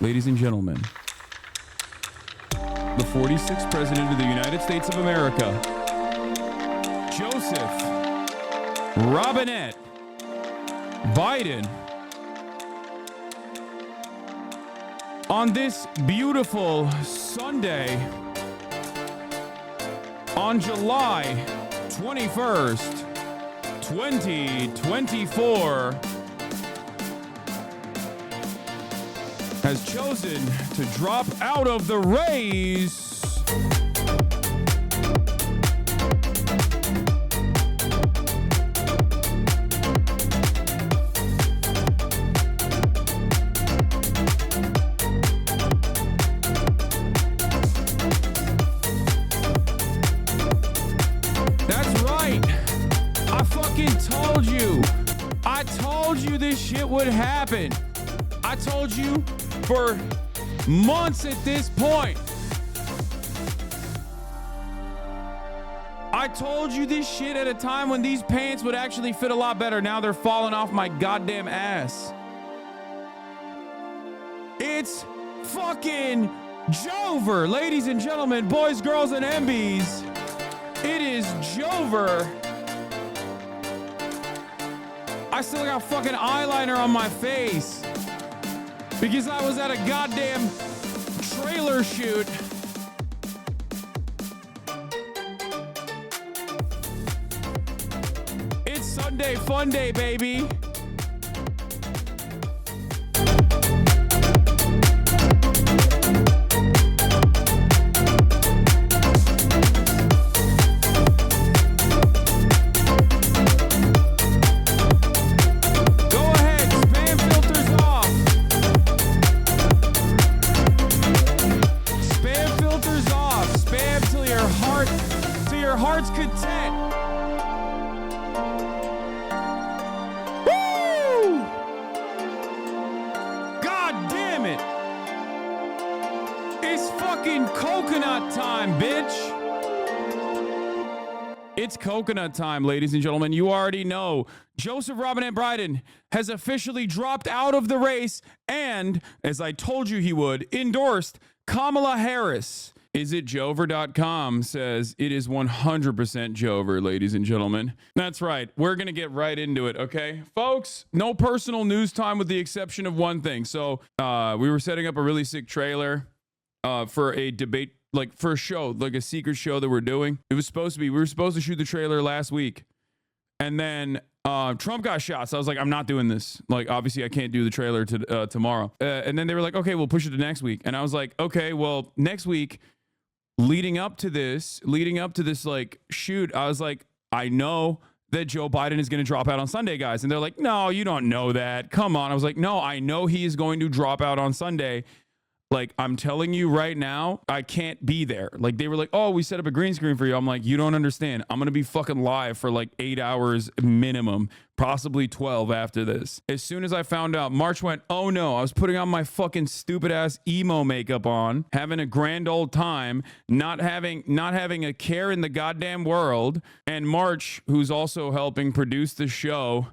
ladies and gentlemen, the 46th President of the United States of America, Joseph Robinette Biden, on this beautiful Sunday, on July 21st, 2024, has chosen to drop out of the race. That's right. I fucking told you. I told you this shit would happen. I told you for months at this point. I told you this shit at a time when these pants would actually fit a lot better. Now they're falling off my goddamn ass. It's fucking JOEVER, ladies and gentlemen, boys, girls, and MBs. It is JOEVER. I still got fucking eyeliner on my face because I was at a goddamn trailer shoot. It's Sunday Fun Day, baby. Heart's content. Woo! God damn it. It's fucking coconut time, bitch. It's coconut time, ladies and gentlemen. You already know. Joseph Robinette Biden has officially dropped out of the race and, as I told you he would, endorsed Kamala Harris. IsItJoever.com says it is 100% JOEVER, ladies and gentlemen. That's right. We're going to get right into it, okay? Folks, no personal news time with the exception of one thing. So we were setting up a really sick trailer for a debate, like for a show, like a secret show that we're doing. It was supposed to be, we were supposed to shoot the trailer last week. And then Trump got shot. So I was like, I'm not doing this. Like, obviously I can't do the trailer to tomorrow. And then they were like, okay, we'll push it to next week. And I was like, okay, well, next week, leading up to this like shoot, I was like, I know that Joe Biden is going to drop out on Sunday, guys. And they're like, no, you don't know that. Come on. I was like, no, I know he is going to drop out on Sunday. Like, I'm telling you right now, I can't be there. Like, they were like, oh, we set up a green screen for you. I'm like, you don't understand. I'm going to be fucking live for like 8 hours minimum, possibly 12 after this. As soon as I found out, March went, oh no, I was putting on my fucking stupid ass emo makeup on, having a grand old time, not having a care in the goddamn world. And March, who's also helping produce the show,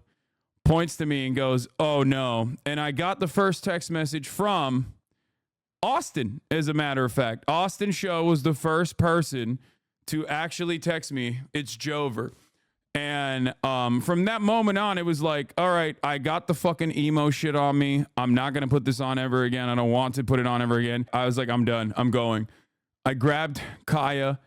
points to me and goes, oh no. And I got the first text message from Austin, as a matter of fact. Austin Show was the first person to actually text me, it's JOEVER. And from that moment on, it was like, all right, I got the fucking emo shit on me. I'm not going to put this on ever again. I don't want to put it on ever again. I was like, I'm done. I'm going. I grabbed Kaya,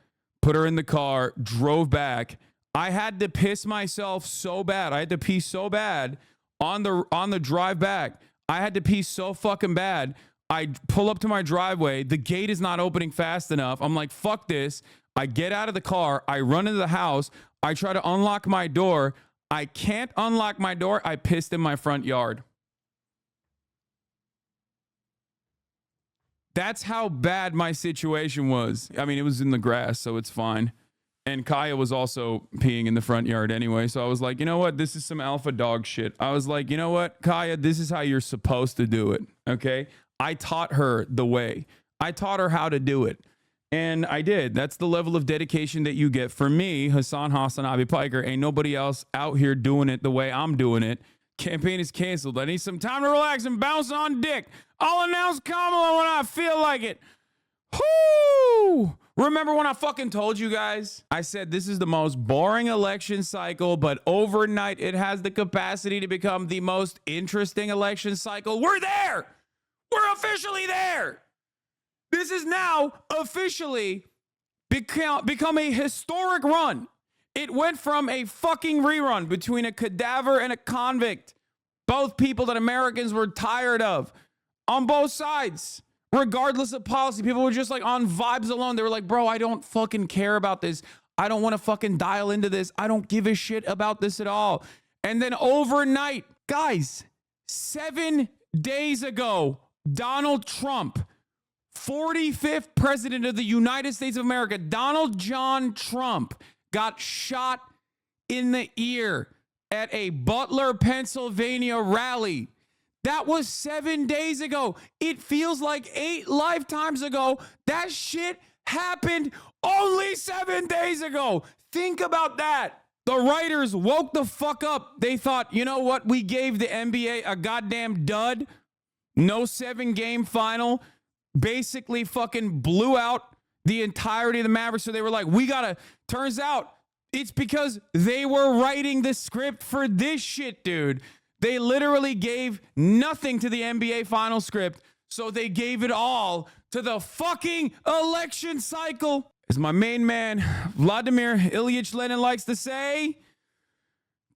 put her in the car, drove back. I had to piss myself so bad. I had to pee so bad on the drive back. I had to pee so fucking bad. I pull up to my driveway. The gate is not opening fast enough. I'm like, fuck this. I get out of the car. I run into the house. I try to unlock my door. I can't unlock my door. I pissed in my front yard. That's how bad my situation was. I mean, it was in the grass, so it's fine. And Kaya was also peeing in the front yard anyway. So I was like, you know what? This is some alpha dog shit. I was like, you know what, Kaya, this is how you're supposed to do it. Okay. I taught her the way. I taught her how to do it. And I did. That's the level of dedication that you get. For me, HASAN Abi Piker, ain't nobody else out here doing it the way I'm doing it. Campaign is canceled. I need some time to relax and bounce on dick. I'll announce Kamala when I feel like it. Whoo! Remember when I fucking told you guys? I said this is the most boring election cycle, but overnight it has the capacity to become the most interesting election cycle. We're there! We're officially there! This is now officially become a historic run. It went from a fucking rerun between a cadaver and a convict. Both people that Americans were tired of on both sides. Regardless of policy, people were just like on vibes alone. They were like, bro, I don't fucking care about this. I don't want to fucking dial into this. I don't give a shit about this at all. And then overnight, guys, 7 days ago, Donald Trump, 45th president of the United States of America, Donald John Trump, got shot in the ear at a Butler, Pennsylvania rally. That was 7 days ago. It feels like 8 lifetimes ago. That shit happened only 7 days ago. Think about that. The writers woke the fuck up. They thought, you know what? We gave the NBA a goddamn dud. No 7-game final. Basically fucking blew out the entirety of the Mavericks. So they were like, we gotta, turns out it's because they were writing the script for this shit, dude. They literally gave nothing to the NBA final script, so they gave it all to the fucking election cycle. As my main man, Vladimir Ilyich Lenin likes to say,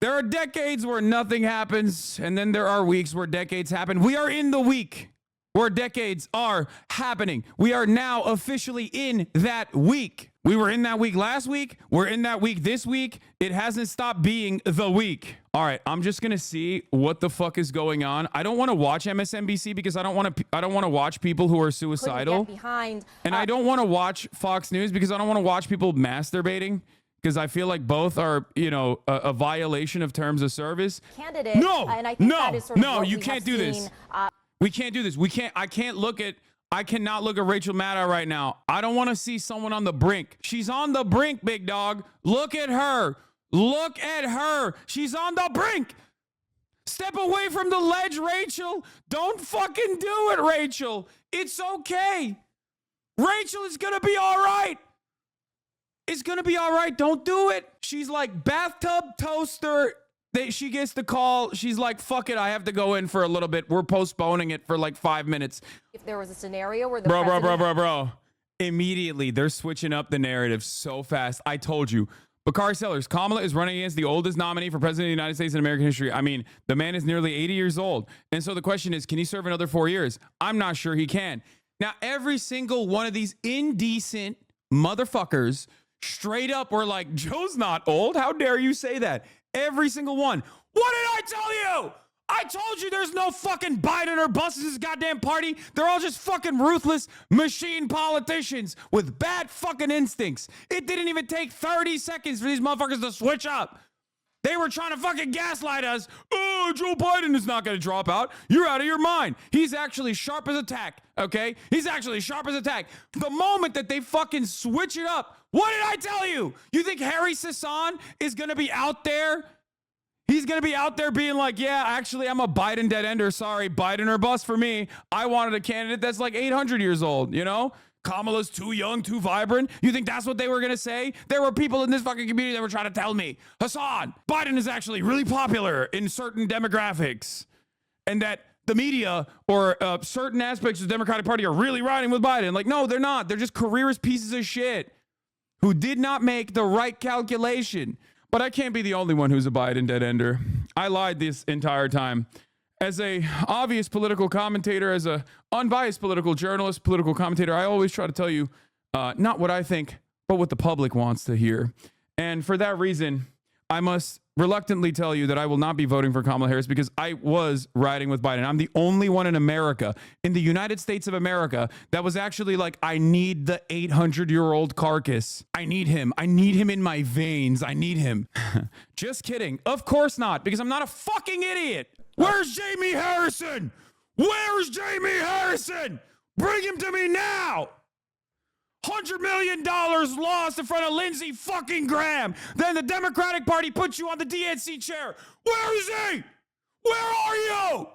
there are decades where nothing happens, and then there are weeks where decades happen. We are in the week where decades are happening. We are now officially in that week. We were in that week last week. We're in that week this week. It hasn't stopped being the week. All right, I'm just gonna see what the fuck is going on. I don't want to watch MSNBC because I don't want to watch people who are suicidal. And I don't want to watch Fox News because I don't want to watch people masturbating, because I feel like both are, you know, a violation of terms of service. Candidate, no, and I think no, that is sort of no, what you we can't have do seen, this. We can't do this. I cannot look at Rachel Maddow right now. I don't want to see someone on the brink. She's on the brink, big dog. Look at her. Look at her. She's on the brink. Step away from the ledge, Rachel. Don't fucking do it, Rachel. It's okay. Rachel is going to be all right. It's going to be all right. Don't do it. She's like bathtub toaster. She gets the call. She's like, fuck it. I have to go in for a little bit. We're postponing it for like 5 minutes. If there was a scenario where the Bro. Immediately, they're switching up the narrative so fast. I told you. Bakari Sellers, Kamala is running against the oldest nominee for president of the United States in American history. I mean, the man is nearly 80 years old. And so the question is, can he serve another 4 years? I'm not sure he can. Now, every single one of these indecent motherfuckers straight up were like, Joe's not old. How dare you say that? Every single one. What did I tell you? I told you there's no fucking Biden or bust in this goddamn party. They're all just fucking ruthless machine politicians with bad fucking instincts. It didn't even take 30 seconds for these motherfuckers to switch up. They were trying to fucking gaslight us. Oh, Joe Biden is not going to drop out. You're out of your mind. He's actually sharp as a tack, okay? He's actually sharp as a tack. The moment that they fucking switch it up, what did I tell you? You think Harry HASAN is going to be out there? He's going to be out there being like, yeah, actually, I'm a Biden dead ender. Sorry, Biden or bust for me. I wanted a candidate that's like 800 years old, you know? Kamala's too young, too vibrant. You think that's what they were going to say? There were people in this fucking community that were trying to tell me, HASAN, Biden is actually really popular in certain demographics. And that the media or certain aspects of the Democratic Party are really riding with Biden. Like, no, they're not. They're just careerist pieces of shit who did not make the right calculation. But I can't be the only one who's a Biden dead ender. I lied this entire time. As a obvious political commentator, as a unbiased political journalist, political commentator, I always try to tell you not what I think, but what the public wants to hear. And for that reason, I must reluctantly tell you that I will not be voting for Kamala Harris because I was riding with Biden. I'm the only one in America, in the United States of America, that was actually like, I need the 800-year-old carcass. I need him. I need him in my veins. I need him. Just kidding. Of course not, because I'm not a fucking idiot. Where's Jamie Harrison? Where's Jamie Harrison? Bring him to me now. $100 million lost in front of Lindsey fucking Graham. Then the Democratic Party puts you on the DNC chair. Where is he? Where are you?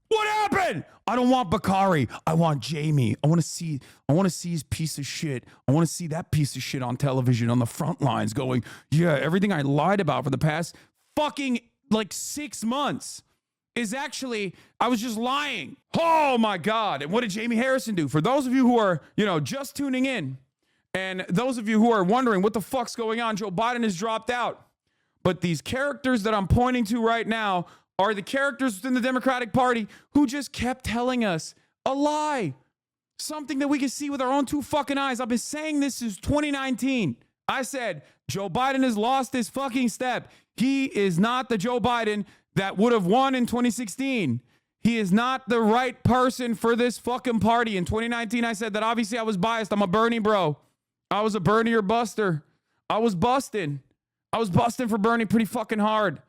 What happened? I don't want Bakari. I want Jaime. I want to see his piece of shit. I want to see that piece of shit on television on the front lines going, yeah, everything I lied about for the past fucking like 6 months is actually, I was just lying. Oh my God. And what did Jamie Harrison do? For those of you who are, just tuning in, and those of you who are wondering what the fuck's going on, Joe Biden has dropped out. But these characters that I'm pointing to right now are the characters within the Democratic Party who just kept telling us a lie. Something that we can see with our own two fucking eyes. I've been saying this since 2019. I said, Joe Biden has lost his fucking step. He is not the Joe Biden that would have won in 2016. He is not the right person for this fucking party. In 2019, I said that obviously I was biased. I'm a Bernie bro. I was a Bernie or buster. I was busting for Bernie pretty fucking hard.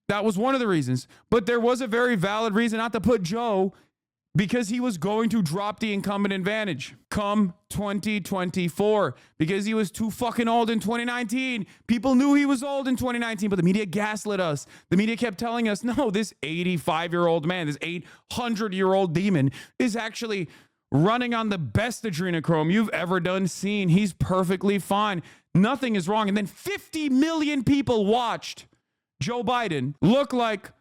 That was one of the reasons. But there was a very valid reason not to put Joe, because he was going to drop the incumbent advantage come 2024 because he was too fucking old in 2019. People knew he was old in 2019, but the media gaslit us. The media kept telling us, no, this 85-year-old man, this 800-year-old demon is actually running on the best adrenochrome you've ever seen. He's perfectly fine. Nothing is wrong. And then 50 million people watched Joe Biden look like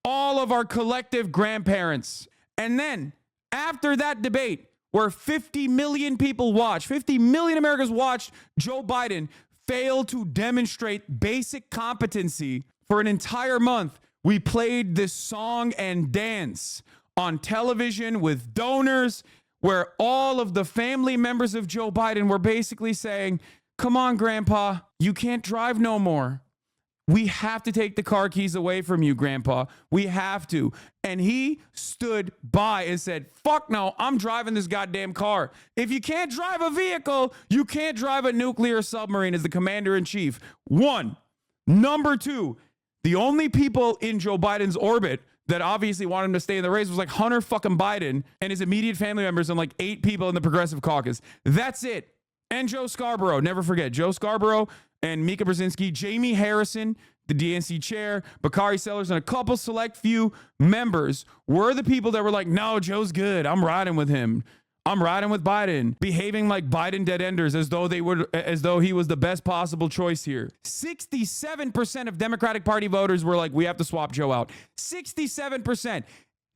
all of our collective grandparents. And then after that debate where 50 million people watched, 50 million Americans watched Joe Biden fail to demonstrate basic competency for an entire month, we played this song and dance on television with donors where all of the family members of Joe Biden were basically saying, come on, Grandpa, you can't drive no more. We have to take the car keys away from you, Grandpa. We have to. And he stood by and said, fuck no, I'm driving this goddamn car. If you can't drive a vehicle, you can't drive a nuclear submarine as the commander in chief. One. Number two, the only people in Joe Biden's orbit that obviously wanted him to stay in the race was like Hunter fucking Biden and his immediate family members and like 8 people in the Progressive Caucus. That's it. And Joe Scarborough. Never forget. Joe Scarborough and Mika Brzezinski, Jamie Harrison, the DNC chair, Bakari Sellers, and a couple select few members were the people that were like, no, Joe's good. I'm riding with him. I'm riding with Biden, behaving like Biden dead enders as though he was the best possible choice here. 67% of Democratic Party voters were like, we have to swap Joe out. 67%.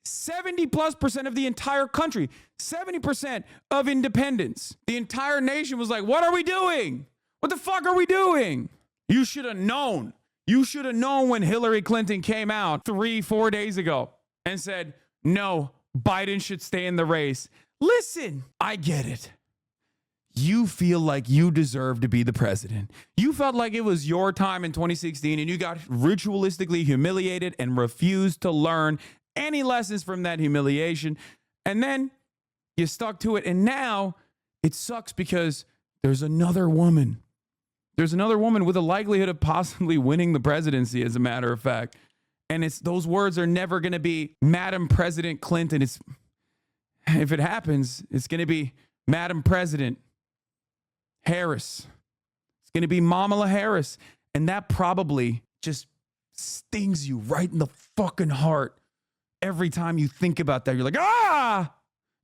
70+% of the entire country, 70% of independents. The entire nation was like, what are we doing? What the fuck are we doing? You should have known. You should have known when Hillary Clinton came out 3-4 days ago and said, no, Biden should stay in the race. Listen, I get it. You feel like you deserve to be the president. You felt like it was your time in 2016 and you got ritualistically humiliated and refused to learn any lessons from that humiliation. And then you stuck to it. And now it sucks because there's another woman. There's another woman with a likelihood of possibly winning the presidency, as a matter of fact. And those words are never going to be Madam President Clinton. If it happens, it's going to be Madam President Harris. It's going to be Kamala Harris. And that probably just stings you right in the fucking heart. Every time you think about that, you're like, ah!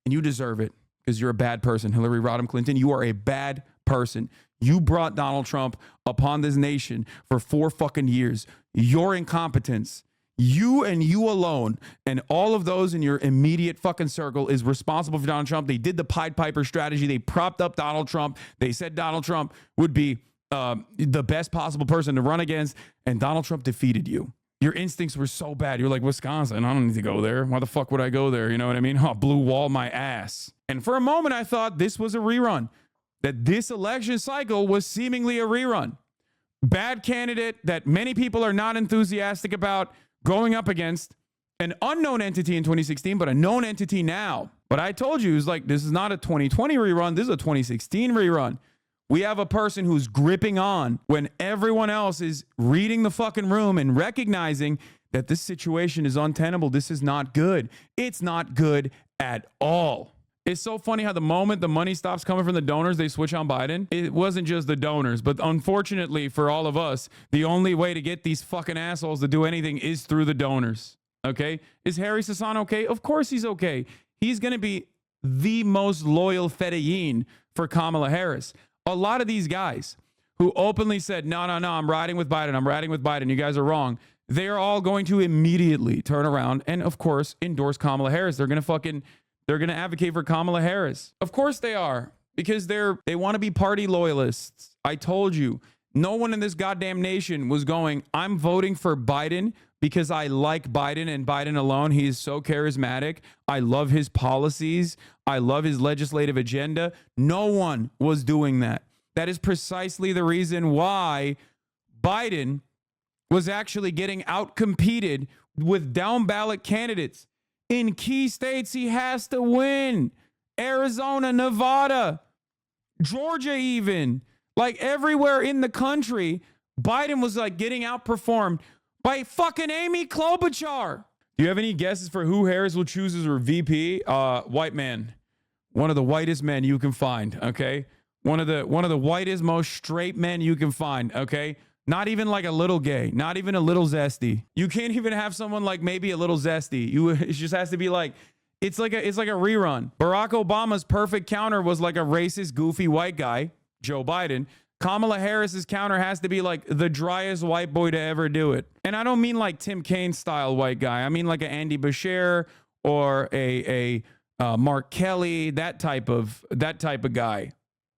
And you deserve it because you're a bad person. Hillary Rodham Clinton, you are a bad person. You brought Donald Trump upon this nation for 4 fucking years. Your incompetence, you and you alone, and all of those in your immediate fucking circle is responsible for Donald Trump. They did the Pied Piper strategy. They propped up Donald Trump. They said Donald Trump would be the best possible person to run against, and Donald Trump defeated you. Your instincts were so bad. You're like, Wisconsin, I don't need to go there. Why the fuck would I go there? You know what I mean? Blue wall my ass. And for a moment, I thought this was a rerun, that this election cycle was seemingly a rerun. Bad candidate that many people are not enthusiastic about going up against an unknown entity in 2016, but a known entity now. But I told you, it was like, this is not a 2020 rerun. This is a 2016 rerun. We have a person who's gripping on when everyone else is reading the fucking room and recognizing that this situation is untenable. This is not good. It's not good at all. It's so funny how the moment the money stops coming from the donors, they switch on Biden. It wasn't just the donors, but unfortunately for all of us, the only way to get these fucking assholes to do anything is through the donors. Okay. Is HASAN okay? Of course he's okay. He's going to be the most loyal Fedayeen for Kamala Harris. A lot of these guys who openly said, no, I'm riding with Biden. I'm riding with Biden. You guys are wrong. They are all going to immediately turn around and, of course, endorse Kamala Harris. They're going to advocate for Kamala Harris. Of course they are, because they want to be party loyalists. I told you, no one in this goddamn nation was going, I'm voting for Biden because I like Biden and Biden alone. He is so charismatic. I love his policies. I love his legislative agenda. No one was doing that. That is precisely the reason why Biden was actually getting outcompeted with down ballot candidates. In key states, he has to win. Arizona, Nevada, Georgia even. Like everywhere in the country, Biden was like getting outperformed by fucking Amy Klobuchar. Do you have any guesses for who Harris will choose as her VP? White man. One of the whitest men you can find, okay? One of the whitest, most straight men you can find, okay? Not even like a little gay, not even a little zesty. You can't even have someone like maybe a little zesty. It just has to be like, it's like a rerun. Barack Obama's perfect counter was like a racist, goofy white guy, Joe Biden. Kamala Harris's counter has to be like the driest white boy to ever do it. And I don't mean like Tim Kaine style white guy. I mean like a Andy Beshear or a Mark Kelly, that type of guy.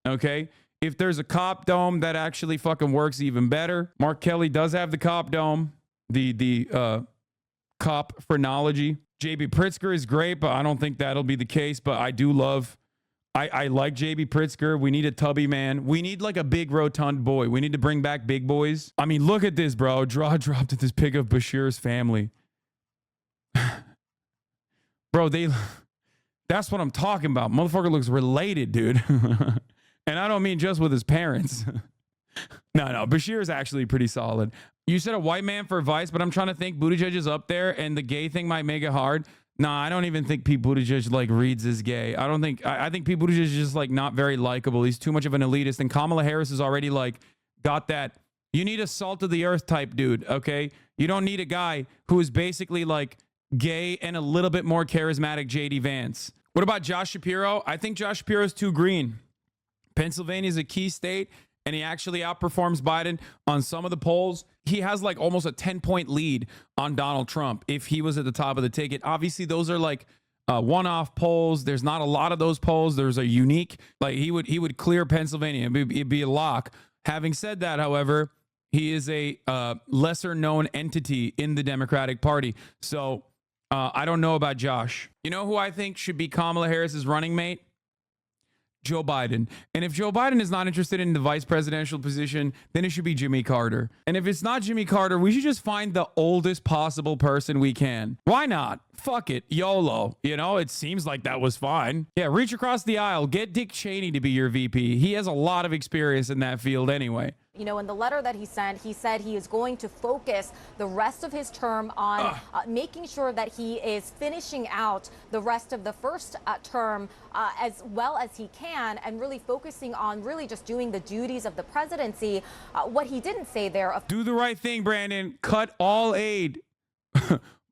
Okay. If there's a cop dome, that actually fucking works even better. Mark Kelly does have the cop dome, the cop phrenology. JB Pritzker is great, but I don't think that'll be the case. But I do love, I like JB Pritzker. We need a tubby man. We need like a big rotund boy. We need to bring back big boys. I mean, look at this, bro. Draw dropped at this pic of Bashir's family. Bro, that's what I'm talking about. Motherfucker looks related, dude. And I don't mean just with his parents. No, Bashir is actually pretty solid. You said a white man for vice, but I'm trying to think Buttigieg is up there and the gay thing might make it hard. Nah, I don't even think Pete Buttigieg like reads as gay. I think Pete Buttigieg is just like not very likable. He's too much of an elitist. And Kamala Harris is already like got that. You need a salt of the earth type dude, okay? You don't need a guy who is basically like gay and a little bit more charismatic JD Vance. What about Josh Shapiro? I think Josh Shapiro is too green. Pennsylvania is a key state, and he actually outperforms Biden on some of the polls. He has like almost a 10-point lead on Donald Trump if he was at the top of the ticket. Obviously, those are like one-off polls. There's not a lot of those polls. There's a unique, like he would clear Pennsylvania. It'd be a lock. Having said that, however, he is a lesser known entity in the Democratic Party. So I don't know about Josh. You know who I think should be Kamala Harris's running mate? Joe Biden. And if Joe Biden is not interested in the vice presidential position, then it should be Jimmy Carter. And if it's not Jimmy Carter, we should just find the oldest possible person we can. Why not? Fuck it. YOLO. You know, it seems like that was fine. Yeah, reach across the aisle. Get Dick Cheney to be your VP. He has a lot of experience in that field anyway. You know, in the letter that he sent, he said he is going to focus the rest of his term on making sure that he is finishing out the rest of the first term as well as he can, and really focusing on really just doing the duties of the presidency. What he didn't say there. Do the right thing, Brandon. Cut all aid.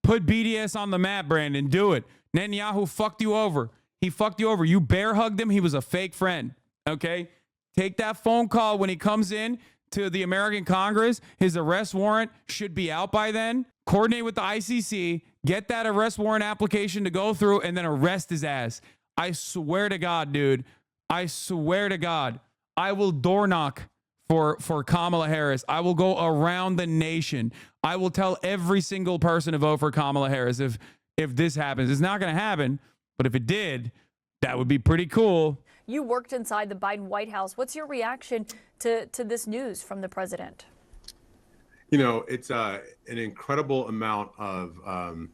Put BDS on the map, Brandon. Do it. Netanyahu fucked you over. He fucked you over. You bear hugged him. He was a fake friend. Okay? Take that phone call when he comes in to the American Congress. His arrest warrant should be out by then. Coordinate with the ICC. Get that arrest warrant application to go through and then arrest his ass. I swear to God, dude. I swear to God. I will door knock for Kamala Harris. I will go around the nation. I will tell every single person to vote for Kamala Harris if this happens. It's not going to happen, but if it did, that would be pretty cool. You worked inside the Biden White House. What's your reaction to this news from the president? You know, it's an incredible amount of,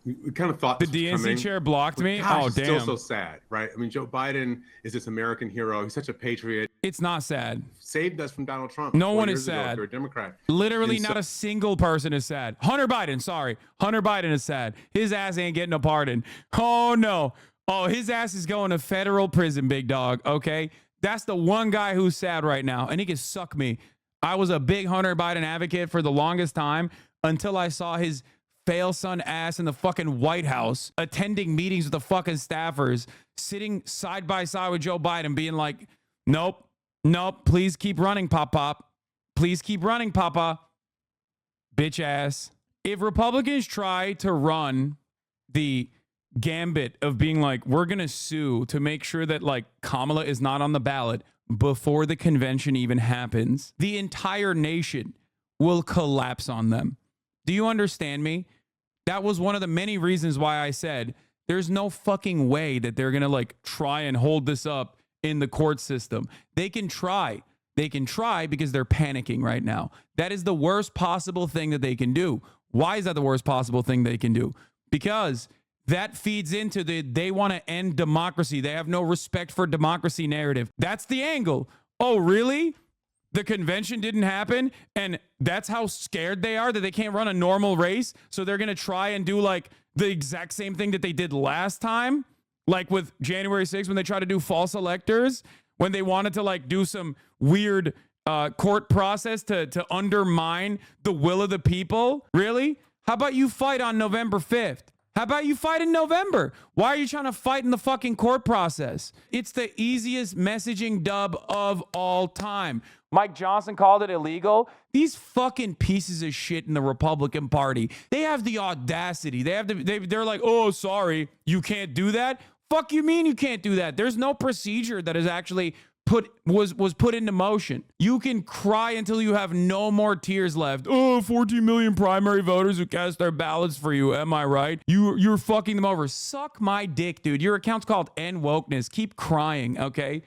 we kind of thought the this was coming. DNC chair blocked me. Gosh, Oh, it's damn. still so sad, right? I mean, Joe Biden is this American hero. He's such a patriot. It's not sad. Saved us from Donald Trump. No 4 one years is ago sad. if you're a Democrat. Literally And not a single person is sad. Hunter Biden, sorry. Hunter Biden is sad. His ass ain't getting a pardon. Oh, no. Oh, his ass is going to federal prison, big dog, okay? That's the one guy who's sad right now, and he can suck me. I was a big Hunter Biden advocate for the longest time until I saw his fail son ass in the fucking White House, attending meetings with the fucking staffers, sitting side by side with Joe Biden, being like, nope, nope, please keep running, Pop Pop. Please keep running, Papa. Bitch ass. If Republicans try to run the gambit of being like, we're going to sue to make sure that like Kamala is not on the ballot before the convention even happens, the entire nation will collapse on them. Do you understand me? That was one of the many reasons why I said there's no fucking way that they're going to like try and hold this up in the court system. They can try. They can try because they're panicking right now. That is the worst possible thing that they can do. Why is that the worst possible thing they can do? Because that feeds into they want to end democracy. They have no respect for democracy narrative. That's the angle. Oh, really? The convention didn't happen, and that's how scared they are that they can't run a normal race. So they're going to try and do like the exact same thing that they did last time, like with January 6th when they tried to do false electors, when they wanted to like do some weird court process to undermine the will of the people. Really? How about you fight on November 5th? How about you fight in November? Why are you trying to fight in the fucking court process? It's the easiest messaging dub of all time. Mike Johnson called it illegal. These fucking pieces of shit in the Republican Party, they have the audacity. They're like, oh, sorry, you can't do that? Fuck you mean you can't do that? There's no procedure that is actually was put into motion. You can cry until you have no more tears left. Oh, 14 million primary voters who cast their ballots for you. Am I right? You're fucking them over. Suck my dick, dude. Your account's called End Wokeness. Keep crying, okay?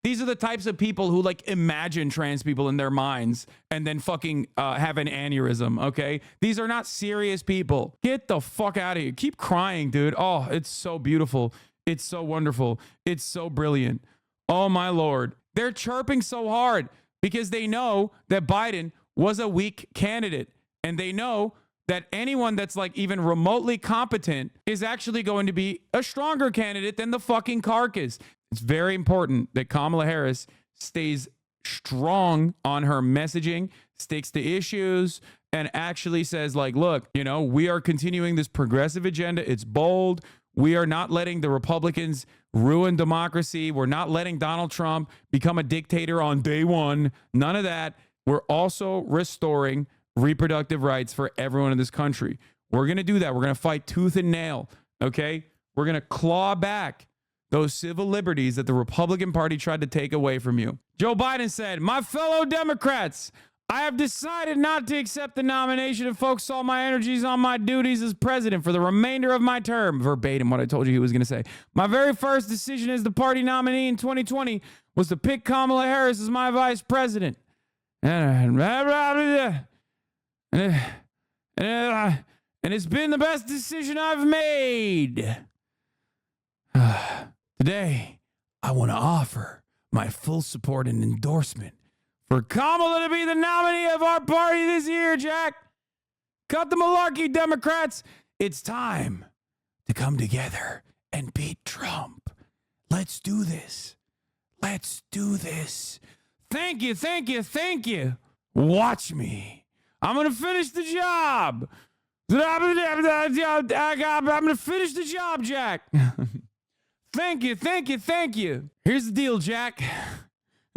These are the types of people who like imagine trans people in their minds and then fucking have an aneurysm, okay? These are not serious people. Get the fuck out of here. Keep crying, dude. Oh, it's so beautiful. It's so wonderful. It's so brilliant. Oh, my Lord. They're chirping so hard because they know that Biden was a weak candidate. And they know that anyone that's like even remotely competent is actually going to be a stronger candidate than the fucking carcass. It's very important that Kamala Harris stays strong on her messaging, sticks to issues, and actually says like, look, you know, we are continuing this progressive agenda. It's bold. We are not letting the Republicans ruin democracy. We're not letting Donald Trump become a dictator on day one. None of that. We're also restoring reproductive rights for everyone in this country. We're going to do that. We're going to fight tooth and nail. Okay. We're going to claw back those civil liberties that the Republican Party tried to take away from you. Joe Biden said, my fellow Democrats, I have decided not to accept the nomination and focus all my energies on my duties as president for the remainder of my term. Verbatim what I told you he was going to say. My very first decision as the party nominee in 2020 was to pick Kamala Harris as my vice president. And it's been the best decision I've made. Today, I want to offer my full support and endorsement for Kamala to be the nominee of our party this year, Jack. Cut the malarkey, Democrats. It's time to come together and beat Trump. Let's do this. Let's do this. Thank you, thank you, thank you. Watch me. I'm going to finish the job. I'm going to finish the job, Jack. Thank you, thank you, thank you. Here's the deal, Jack.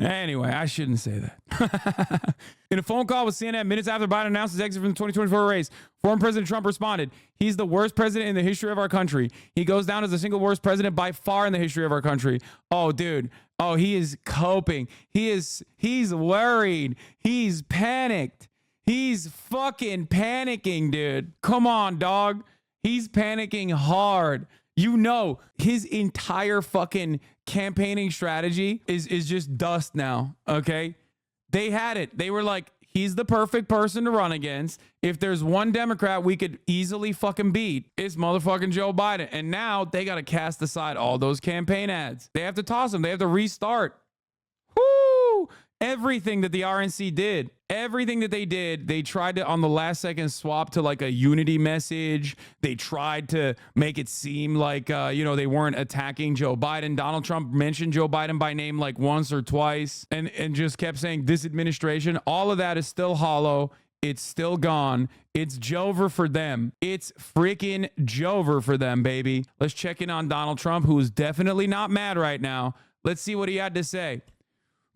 Anyway, I shouldn't say that. In a phone call with CNN minutes after Biden announced his exit from the 2024 race, former President Trump responded, he's the worst president in the history of our country. He goes down as the single worst president by far in the history of our country. Oh, dude. Oh, he is coping. He's worried. He's panicked. He's fucking panicking, dude. Come on, dog. He's panicking hard. You know, his entire fucking campaigning strategy is just dust now, okay? They had it. They were like, he's the perfect person to run against. If there's one Democrat we could easily fucking beat, it's motherfucking Joe Biden. And now they got to cast aside all those campaign ads. They have to toss them. They have to restart. Woo! Everything that the RNC did, everything that they did, they tried to, on the last second, swap to like a unity message. They tried to make it seem like, they weren't attacking Joe Biden. Donald Trump mentioned Joe Biden by name like once or twice and just kept saying this administration. All of that is still hollow. It's still gone. It's JOEVER for them. It's freaking JOEVER for them, baby. Let's check in on Donald Trump, who is definitely not mad right now. Let's see what he had to say.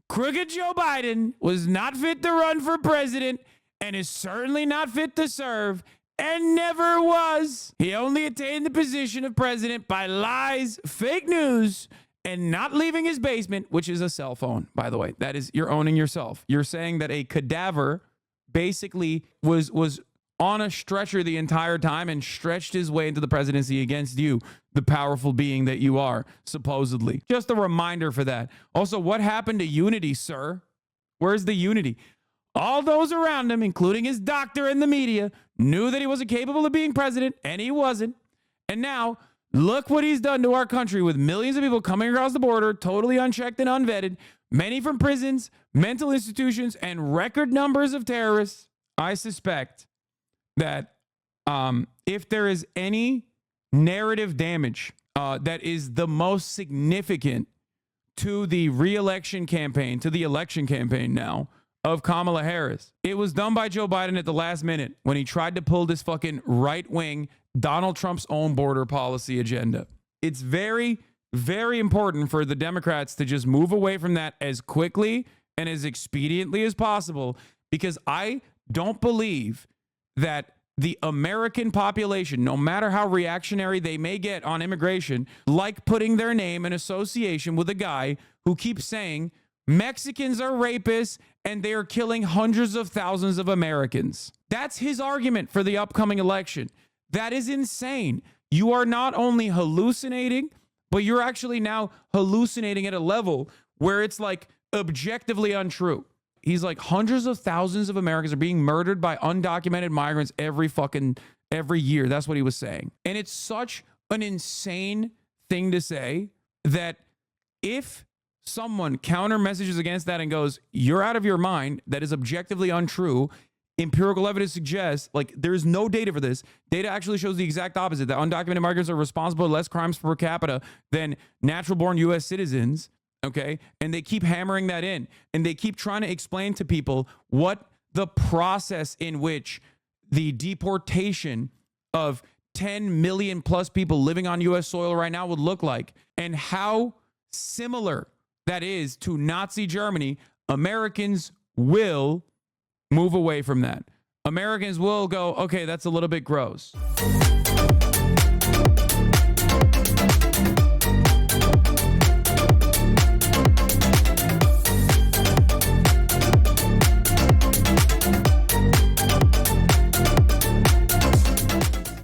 Crooked Joe Biden was not fit to run for president and is certainly not fit to serve and never was. He only attained the position of president by lies, fake news, and not leaving his basement, which is a cell phone, by the way. That is, you're owning yourself. You're saying that a cadaver basically was on a stretcher the entire time and stretched his way into the presidency against you, the powerful being that you are, supposedly. Just a reminder for that. Also, what happened to unity, sir? Where's the unity? All those around him, including his doctor and the media, knew that he wasn't capable of being president, and he wasn't. And now, look what he's done to our country with millions of people coming across the border, totally unchecked and unvetted, many from prisons, mental institutions, and record numbers of terrorists. I suspect that if there is any narrative damage that is the most significant to the re-election campaign, to the election campaign now, of Kamala Harris, it was done by Joe Biden at the last minute when he tried to pull this fucking right-wing Donald Trump's own border policy agenda. It's very, very important for the Democrats to just move away from that as quickly and as expediently as possible, because I don't believe that the American population, no matter how reactionary they may get on immigration, like putting their name in association with a guy who keeps saying Mexicans are rapists and they are killing hundreds of thousands of Americans. That's his argument for the upcoming election. That is insane. You are not only hallucinating, but you're actually now hallucinating at a level where it's like objectively untrue. He's like, hundreds of thousands of Americans are being murdered by undocumented migrants every year. That's what he was saying. And it's such an insane thing to say that if someone counter messages against that and goes, you're out of your mind, that is objectively untrue, empirical evidence suggests, like, there's no data for this. Data actually shows the exact opposite, that undocumented migrants are responsible for less crimes per capita than natural born U.S. citizens. Okay. And they keep hammering that in, and they keep trying to explain to people what the process in which the deportation of 10 million plus people living on U.S. soil right now would look like, and how similar that is to Nazi Germany. Americans will move away from that. Americans will go, okay, that's a little bit gross.